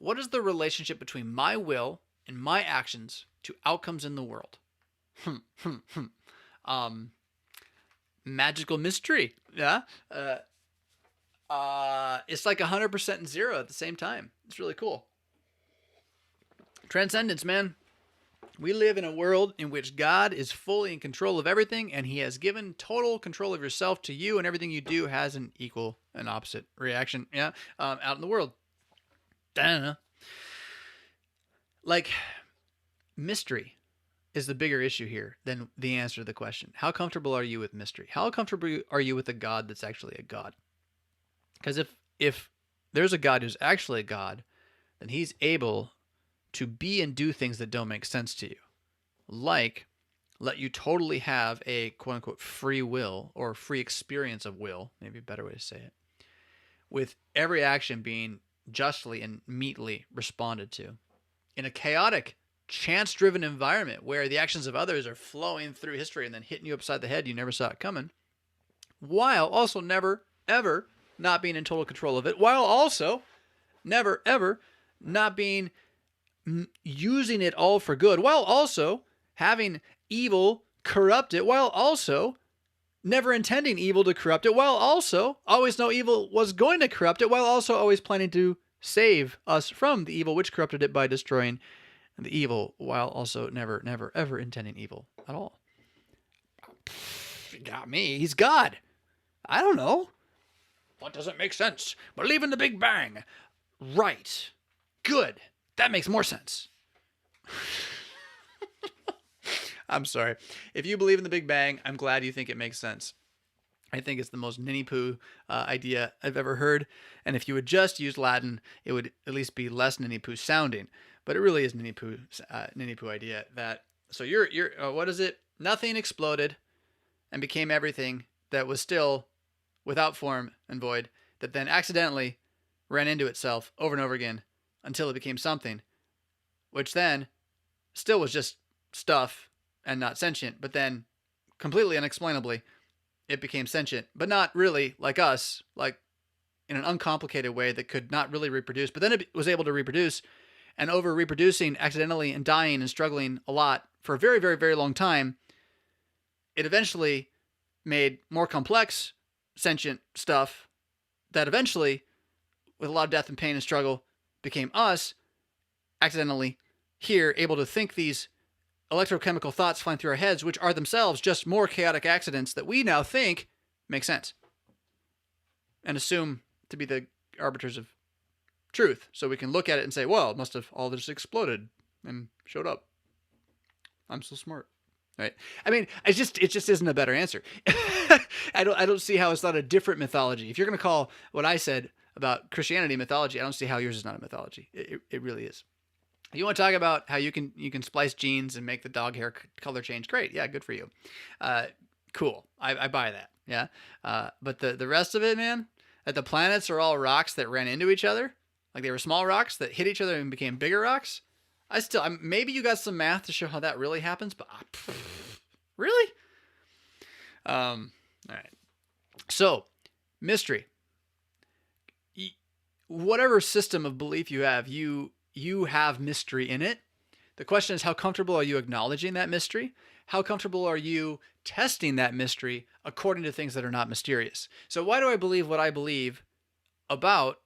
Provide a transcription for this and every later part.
What is the relationship between my will and my actions to outcomes in the world? um, Magical mystery. Yeah. It's like 100% and zero at the same time. It's really cool. Transcendence, man. We live in a world in which God is fully in control of everything, and he has given total control of yourself to you, and everything you do has an equal and opposite reaction, yeah, out in the world. I don't know. Like, mystery is the bigger issue here than the answer to the question. How comfortable are you with mystery? How comfortable are you with a God that's actually a God? Because if there's a God who's actually a God, then he's able to be and do things that don't make sense to you. Like, let you totally have a quote unquote free will or free experience of will, maybe a better way to say it, with every action being justly and meetly responded to in a chaotic, chance driven environment where the actions of others are flowing through history and then hitting you upside the head. You never saw it coming, while also never, ever not being in total control of it, while also never, ever not being using it all for good, while also having evil corrupt it, while also never intending evil to corrupt it, while also always know evil was going to corrupt it, while also always planning to save us from the evil which corrupted it by destroying the evil, while also never, never, ever intending evil at all. He got me. He's God. I don't know. What doesn't make sense? Believe in the Big Bang. Right. Good. That makes more sense. I'm sorry. If you believe in the Big Bang, I'm glad you think it makes sense. I think it's the most ninny-poo idea I've ever heard. And if you would just use Latin, it would at least be less ninny-poo sounding. But it really is ninny-poo idea. That so you're what is it? Nothing exploded and became everything that was still without form and void. That then accidentally ran into itself over and over again until it became something, which then still was just stuff and not sentient, but then completely unexplainably it became sentient, but not really like us, like in an uncomplicated way that could not really reproduce, but then it was able to reproduce, and over reproducing accidentally and dying and struggling a lot for a very, very, very long time, it eventually made more complex sentient stuff that eventually, with a lot of death and pain and struggle, became us, accidentally here, able to think these electrochemical thoughts flying through our heads, which are themselves just more chaotic accidents that we now think make sense and assume to be the arbiters of truth. So we can look at it and say, well, it must have all just exploded and showed up. I'm so smart. Right? I mean, it just isn't a better answer. I don't see how it's not a different mythology. If you're going to call what I said about Christianity mythology, I don't see how yours is not a mythology. It really is. You want to talk about how you can splice genes and make the dog hair color change? Great. Yeah, good for you. Cool. I buy that. Yeah. But the rest of it, man, that the planets are all rocks that ran into each other, like they were small rocks that hit each other and became bigger rocks. Maybe you got some math to show how that really happens, but really? All right. So, mystery. Whatever system of belief you have, you have mystery in it. The question is, how comfortable are you acknowledging that mystery? How comfortable are you testing that mystery according to things that are not mysterious? So why do I believe what I believe about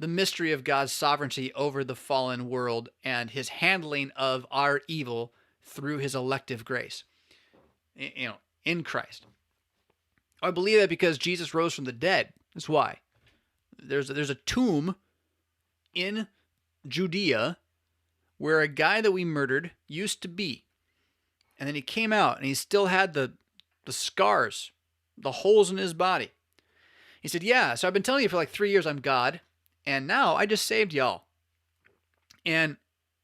the mystery of God's sovereignty over the fallen world and his handling of our evil through his elective grace, in Christ? I believe that because Jesus rose from the dead. That's why. There's a tomb in Judea where a guy that we murdered used to be. And then he came out and he still had the scars, the holes in his body. He said, yeah, so I've been telling you for like 3 years I'm God, and now I just saved y'all. And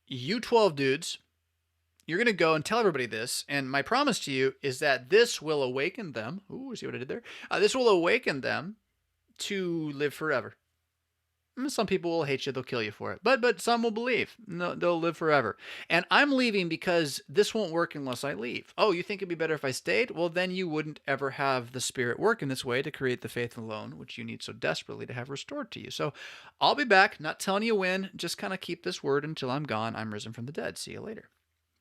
you 12 dudes, you're going to go and tell everybody this, and my promise to you is that this will awaken them. Ooh, see what I did there? This will awaken them to live forever. Some people will hate you, they'll kill you for it. But some will believe. No, they'll live forever. And I'm leaving because this won't work unless I leave. Oh, you think it'd be better if I stayed? Well, then you wouldn't ever have the Spirit work in this way to create the faith alone, which you need so desperately to have restored to you. So I'll be back, not telling you when, just kind of keep this word until I'm gone. I'm risen from the dead. See you later.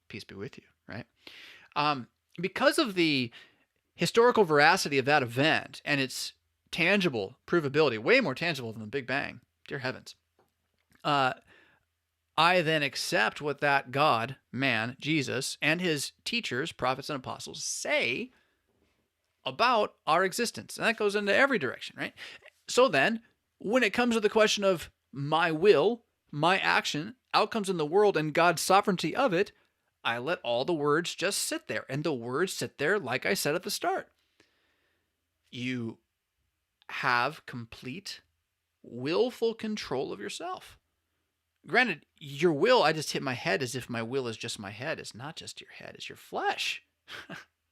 Peace be with you, right? Because of the historical veracity of that event and its tangible provability, way more tangible than the Big Bang, dear heavens, I then accept what that God, man, Jesus, and his teachers, prophets and apostles say about our existence. And that goes into every direction, right? So then, when it comes to the question of my will, my action, outcomes in the world, and God's sovereignty of it, I let all the words just sit there. And the words sit there, like I said at the start. You have complete willful control of yourself. Granted, your will, I just hit my head as if my will is just my head. It's not just your head, it's your flesh.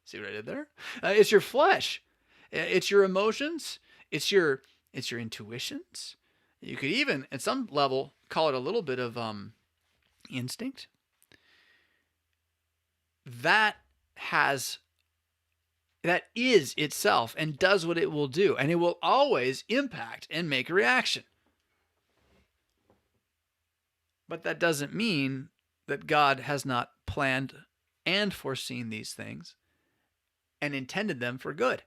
See what I did there? It's your flesh. It's your emotions. It's your intuitions. You could even, at some level, call it a little bit of instinct. That is itself and does what it will do, and it will always impact and make a reaction. But that doesn't mean that God has not planned and foreseen these things and intended them for good.